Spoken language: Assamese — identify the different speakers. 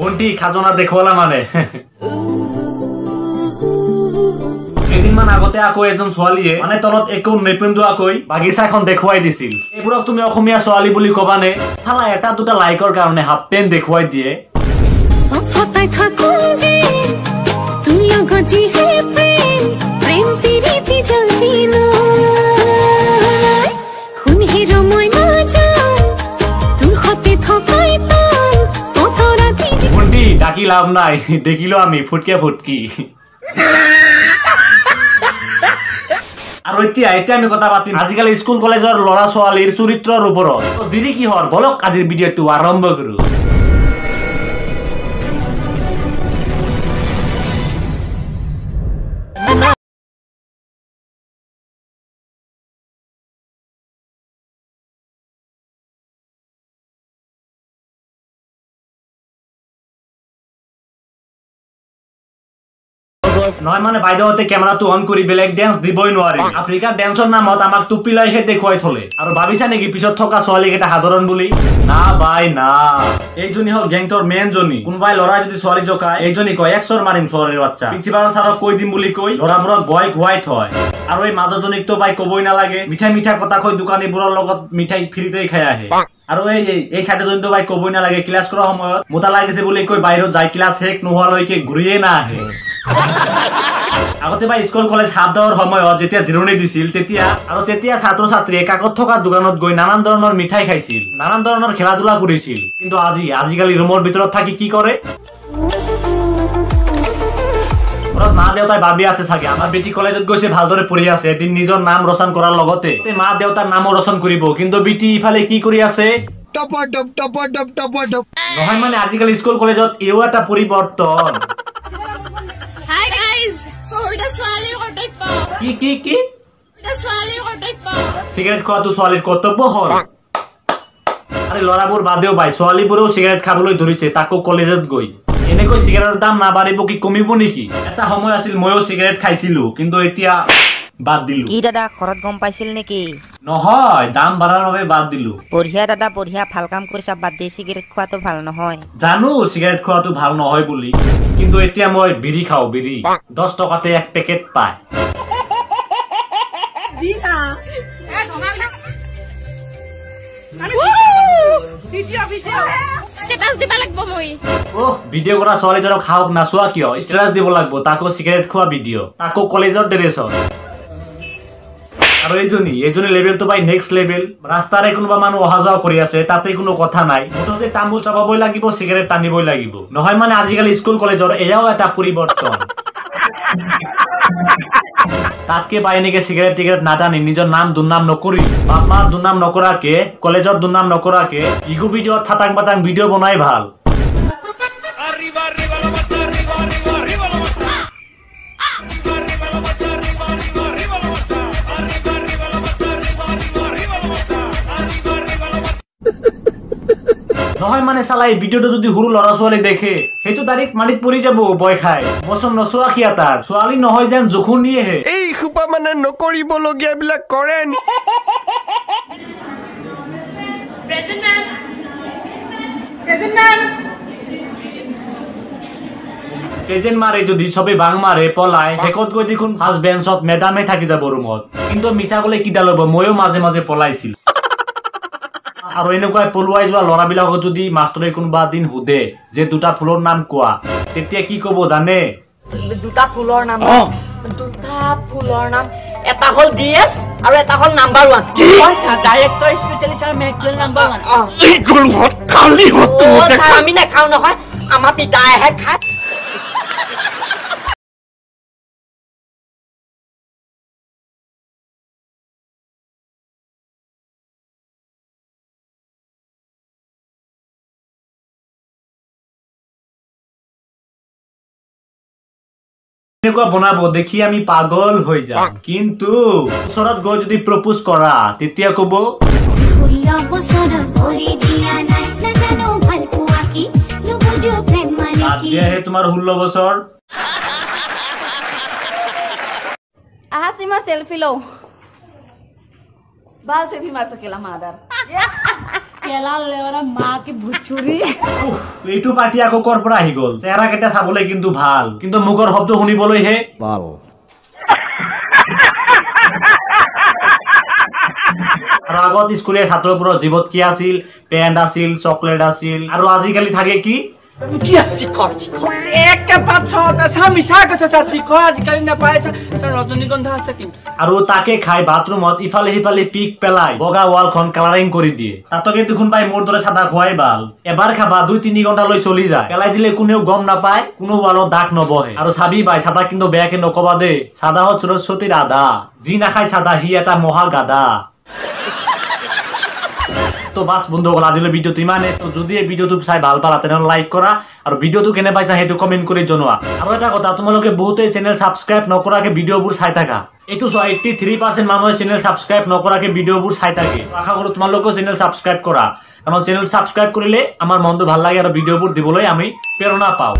Speaker 1: বন্টি খাজনা দেখুৱালা মানে কেইদিনমান আগতে আকৌ এজন ছোৱালীয়ে মানে তলত একো নেপিন্ধোৱাকৈ বাগিচাখন দেখুৱাই দিছিল। এইবোৰক তুমি অসমীয়া ছোৱালী বুলি কবানে? চালা এটা দুটা লাইকৰ কাৰণে হাফ পেণ্ট দেখুৱাই দিয়ে। ডাকি লাভ নাই, দেখিলো আমি ফুটকে ফুটকি। আৰু এতিয়া আমি কথা পাতিম আজিকালি স্কুল কলেজৰ ল'ৰা ছোৱালীৰ চৰিত্ৰৰ ওপৰত। দিদি কি হৰ বলক আজিৰ ভিডিঅ'টো আৰম্ভ কৰো। নহয় মানে বাইদেউতে কেমেৰাটো অন কৰি বেলেগ ডেন্স দিবই নোৱাৰে। আফ্ৰিকাৰ ডেন্সৰ নামত আমাক টুপি লৈহে দেখুৱাই থলে। আৰু ভাবিছা নেকি পিছত থকা ছোৱালীকেইটা সাধাৰণ বুলি? না বাই না, এইজনী হল গেংটোৰ মেইন জনী। কোনোবাই ল'ৰাই যদি ছোৱালী জকায় এইজনী কয় একশৰ মাৰিম ছোৱালীৰ বাচ্চা। প্ৰিন্সিপাল ছাৰক কৈ দিম বুলি কৈ ল'ৰাবোৰক ভয় খুৱাই থয়। আৰু এই মাজৰজনীকতো বাই কবই নালাগে, মিঠা কথা কৈ দোকানীবোৰৰ লগত মিঠাই ফ্ৰীতেই খাই আহে। আৰু এই চাইডে জনীটো বাই কবই নালাগে, ক্লাছ কৰাৰ সময়ত মোটা লাগিছে বুলি কৈ বাহিৰত যাই ক্লাছ শেষ নোহোৱালৈকে ঘূৰিয়ে না আহে। আগতে বা স্কুল কলেজ হাফ দাৱৰ সময়ত যেতিয়া জিৰণি দিছিল তেতিয়া ছাত্ৰ ছাত্ৰীয়ে কাকত থকা দোকানত গৈ নানান ধৰণৰ মিঠাই খাইছিল, নানান ধৰণৰ খেলা ধূলা কৰিছিল। কিন্তু আজিকালি ৰুমৰ ভিতৰত থাকি কি কৰে? মা দেউতাই ভাবি আছে চাগে আমাৰ বেটি কলেজত গৈছে ভালদৰে পঢ়ি আছে, এদিন নিজৰ নাম ৰচন কৰাৰ লগতে মা দেউতাৰ নামো ৰচন কৰিব। কিন্তু বেটি ইফালে কি কৰি আছে? নহয় মানে আজিকালি স্কুল কলেজত এও এটা পৰিৱৰ্তন। সিগাৰেট খোৱাটো ছোৱালীৰ কৰ্তব্য হল। আৰে ল'ৰাবোৰ বাদেও পাই ছোৱালীবোৰেও সিগাৰেট খাবলৈ ধৰিছে, তাকো কলেজত গৈ। এনেকৈ সিগাৰেটৰ দাম নাবাঢ়িব কি কমিব নেকি? এটা সময় আছিল ময়ো সিগাৰেট খাইছিলো, কিন্তু এতিয়া বাদ দিলো।
Speaker 2: কি দাদা ঘৰত গম পাইছিল নেকি?
Speaker 1: নহয়, দাম বাঢ়াৰ বাবে বাদ দিলো।
Speaker 2: বঢ়িয়া দাদা বঢ়িয়া, ভাল কাম কৰিছা। বাদ দি সিগাৰেট খোৱাটো ভাল নহয়।
Speaker 1: জানো সিগাৰেট খোৱাটো ভাল নহয় বুলি, কিন্তু এতিয়া মই বিড়ি খাওঁ। বিড়ি 10 টকাতে এক পেকেট পায়। ভিডিঅ' কৰা ছোৱালীজনক খাওক নাচোৱা কিয়? ষ্টেটাছ দিব লাগিব, তাকো সিগাৰেট খোৱা ভিডিঅ', তাকো কলেজৰ ড্ৰেছত। আৰু এইজনী লেভেলটো পাই নেক্সট লেভেল। ৰাস্তাৰে কোনোবা মানুহ অহা যোৱা কৰি আছে, তাতে কোনো কথা নাই, মুঠতে তামোল চাবাবই লাগিব, সিগাৰেট টানিবই লাগিব। নহয় মানে আজিকালি স্কুল কলেজৰ এয়াও এটা পৰিৱৰ্তন। তাতকে পাই এনেকে সিগাৰেট টিগাৰেট নাটানি নিজৰ নাম দুৰ্নাম নকৰি, বাপ মাৰ দুৰ্নাম নকৰাকে, কলেজৰ দুৰ্নাম নকৰাকে ইগো ভিডিঅ'ত থাটাং বাটাং ভিডিঅ' বনাই ভাল। নহয় মানে চালা এই ভিডিঅ'টো যদি সৰু ল'ৰা ছোৱালী দেখে সেইটো ডাইৰেক্ট মাটিত পৰি যাব ভয় খাই। বচন নচোৱা খিয়া তাৰ ছোৱালী নহয় যেন জোখুনিয়েহে।
Speaker 3: এই খুপা মানে নকৰিবলগীয়া বিলাক কৰে।
Speaker 1: প্ৰেজেন্ট মাৰে যদি সবে বাং মাৰে পলাই, শেষত গৈ দেখোন ফাৰ্ষ্ট বেঞ্চত মেডামে থাকি যাব ৰুমত। কিন্তু মিছা কলে কিডাল হ'ব, ময়ো মাজে মাজে পলাইছিল। আৰু এনেকুৱা পলুৱাই যোৱা ল'ৰাবিলাকক যদি মাষ্টৰে কোনোবা দিন সোধে যে দুটা ফুলৰ নাম কোৱা, তেতিয়া কি কব জানে?
Speaker 4: দুটা ফুলৰ নাম এটা হল ডিএছ আৰু এটা হল নাম্বাৰ 1। ডাইৰেক্টৰ স্পেচিয়েলিষ্ট আৰু মেকডুৱেল নাম্বাৰ 1। আমি নাখাওঁ নহয়, আমাৰ পিতাইহে খায়।
Speaker 1: এনেকুৱা বনাব দেখি আমি পাগল হৈ যাম, কিন্তু ওচৰত গৈ যদি প্ৰপোজ কৰা তেতিয়া কব বিয়াহে তোমাৰ 16 বছৰ
Speaker 5: আহা সীমা সেলফি লো बाल से भी मार सकेला मादर केला लेवरा मां की भुचुरी
Speaker 1: এইটো পাৰ্টি আকৌ কৰ পৰা আহি গল চেহাৰা কেটা চাবলৈ কিন্তু ভাল কিন্তু মুখৰ শব্দ শুনিবলৈ হে ভাল আৰু আগত স্কুলীয়া ছাত্ৰবোৰৰ জীৱত কি আছিল পেণ্ট আছিল চকলেট আছিল আৰু আজিকালি থাকে কি
Speaker 4: কি আছে শিখৰ একে পাছত মিছা কথা শিখৰ আজিকালি নাপাইছা ৰজনীগন্ধা আছে কিন্তু
Speaker 1: আৰু তাকে খাই বাথৰুমত ইফালে সিফালে পিক পেলাই বগা ৱালখন কালাৰিং কৰি দিয়ে তাতকে দেখোন পাই মোৰ দৰে সাদা খোৱাই ভাল এবাৰ খাবা 2-3 ঘণ্টা লৈ চলি যায় পেলাই দিলে কোনেও গম নাপায় কোনো ৱালত দাগ নবহে আৰু চাবি বাই সাদা কিন্তু বেয়াকে নকবা দে সাদা হল সৰস্বতীৰ আধা যি নাখায় সাদা হি এটা মহা গাদা তো বাস বন্ধুসকল আজিলৈ ভিডিওটো ইমানে তো যদি এই ভিডিওটো চাই ভাল পালা তেনেহলে লাইক কৰা আৰু ভিডিওটো কেনে পাইছা হেতু কমেন্ট কৰি জনোৱা আৰু এটা কথা তোমালোকে বহুতে চেনেল সাবস্ক্ৰাইব নকৰাকে ভিডিওবোৰ চাই থাকা এটো 83% মানুহে চেনেল সাবস্ক্ৰাইব নকৰাকে ভিডিওবোৰ চাই থাকে আশা কৰো তোমালোকেও চেনেল সাবস্ক্ৰাইব কৰা কাৰণ চেনেল সাবস্ক্ৰাইব কৰিলে আমাৰ মনটো ভাল লাগে আৰু ভিডিওবোৰ দিবলৈ আমি প্ৰেৰণা পাওঁ